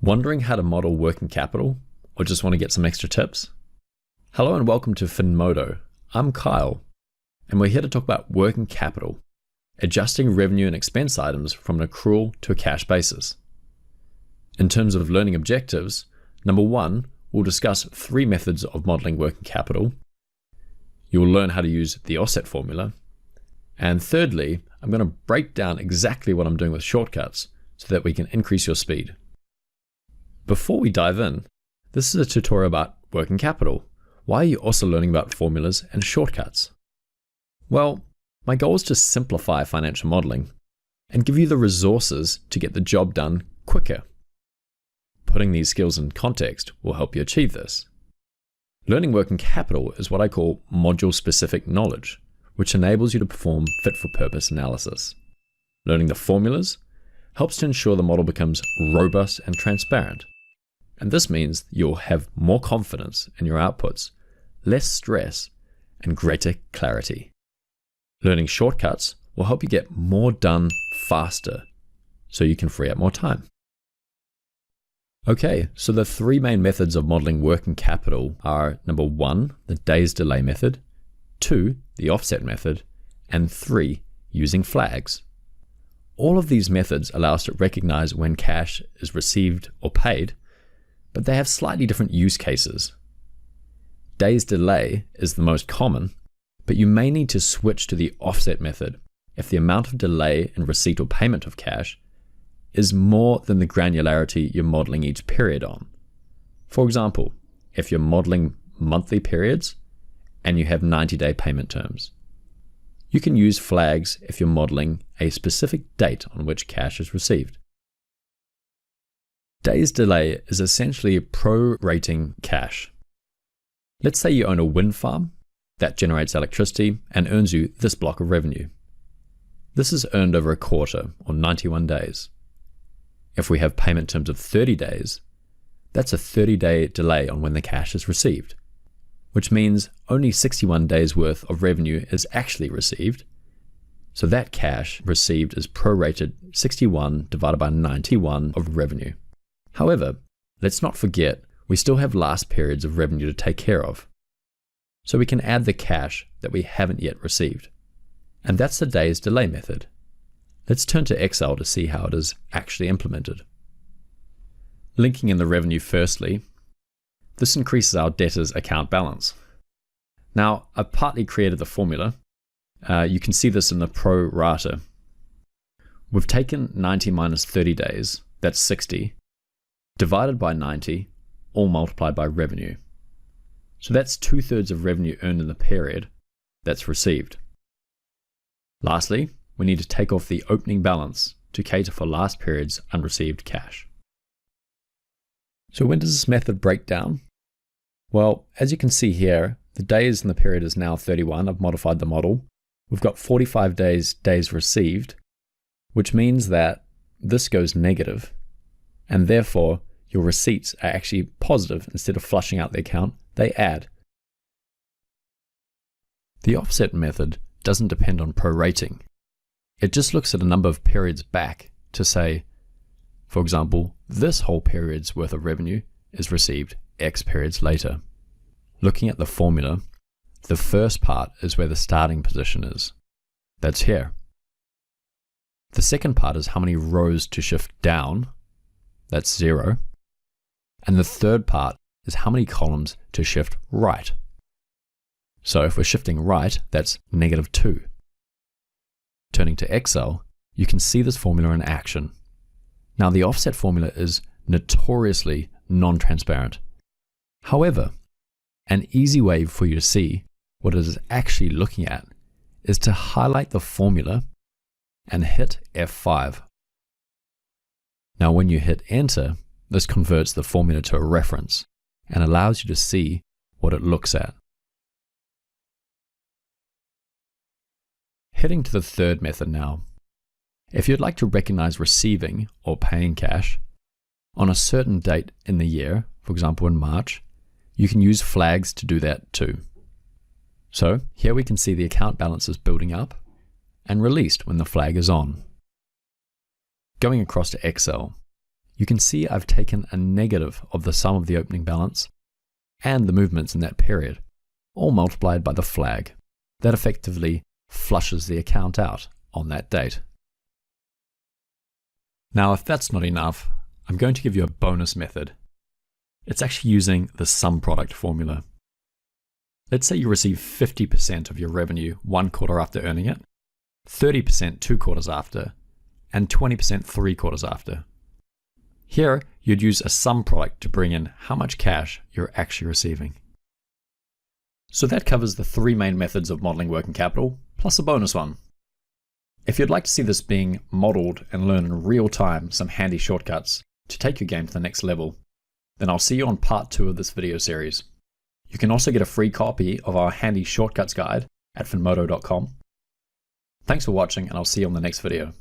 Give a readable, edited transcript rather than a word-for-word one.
Wondering how to model working capital, or just want to get some extra tips? Hello and welcome to FinModo. I'm Kyle, and we're here to talk about working capital, adjusting revenue and expense items from an accrual to a cash basis. In terms of learning objectives, number one, we'll discuss 3 methods of modeling working capital. You'll learn how to use the offset formula. And thirdly, I'm going to break down exactly what I'm doing with shortcuts so that we can increase your speed. Before we dive in, this is a tutorial about working capital. Why are you also learning about formulas and shortcuts? Well, my goal is to simplify financial modeling and give you the resources to get the job done quicker. Putting these skills in context will help you achieve this. Learning working capital is what I call module-specific knowledge, which enables you to perform fit-for-purpose analysis. Learning the formulas helps to ensure the model becomes robust and transparent. And this means you'll have more confidence in your outputs, less stress, and greater clarity. Learning shortcuts will help you get more done faster, so you can free up more time. Okay, so the 3 main methods of modeling working capital are number 1, the days delay method, 2, the offset method, and 3, using flags. All of these methods allow us to recognize when cash is received or paid, but they have slightly different use cases. Days delay is the most common, but you may need to switch to the offset method if the amount of delay in receipt or payment of cash is more than the granularity you're modeling each period on. For example, if you're modeling monthly periods and you have 90-day payment terms. You can use flags if you're modeling a specific date on which cash is received. Days delay is essentially prorating cash. Let's say you own a wind farm that generates electricity and earns you this block of revenue. This is earned over a quarter, or 91 days. If we have payment terms of 30 days, that's a 30-day delay on when the cash is received, which means only 61 days worth of revenue is actually received. So that cash received is prorated 61 divided by 91 of revenue. However, let's not forget we still have last periods of revenue to take care of. So we can add the cash that we haven't yet received. And that's the days delay method. Let's turn to Excel to see how it is actually implemented. Linking in the revenue firstly, this increases our debtors account balance. Now, I've partly created the formula. You can see this in the pro rata. We've taken 90 minus 30 days, that's 60, divided by 90, all multiplied by revenue. So that's 2/3 of revenue earned in the period that's received. Lastly, we need to take off the opening balance to cater for last period's unreceived cash. So when does this method break down? Well, as you can see here, the days in the period is now 31. I've modified the model. We've got 45 days received, which means that this goes negative, and therefore your receipts are actually positive. Instead of flushing out the account, they add. The offset method doesn't depend on prorating. It just looks at a number of periods back to say, for example, this whole period's worth of revenue is received X periods later. Looking at the formula, the first part is where the starting position is. That's here. The second part is how many rows to shift down. That's 0. And the third part is how many columns to shift right. So if we're shifting right, that's -2. Turning to Excel, you can see this formula in action. Now the offset formula is notoriously non-transparent. However, an easy way for you to see what it is actually looking at is to highlight the formula and hit F5. Now when you hit enter, this converts the formula to a reference and allows you to see what it looks at. Heading to the third method now. If you'd like to recognize receiving or paying cash on a certain date in the year, for example in March, you can use flags to do that too. So here we can see the account balance is building up and released when the flag is on. Going across to Excel, you can see I've taken a negative of the sum of the opening balance and the movements in that period, all multiplied by the flag. That effectively flushes the account out on that date. Now, if that's not enough, I'm going to give you a bonus method. It's actually using the sum product formula. Let's say you receive 50% of your revenue 1 quarter after earning it, 30% 2 quarters after, and 20% 3 quarters after. Here, you'd use a sum product to bring in how much cash you're actually receiving. So that covers the 3 main methods of modeling working capital, plus a bonus one. If you'd like to see this being modeled and learn in real time some handy shortcuts to take your game to the next level, then I'll see you on part 2 of this video series. You can also get a free copy of our handy shortcuts guide at finmodo.com. Thanks for watching, and I'll see you on the next video.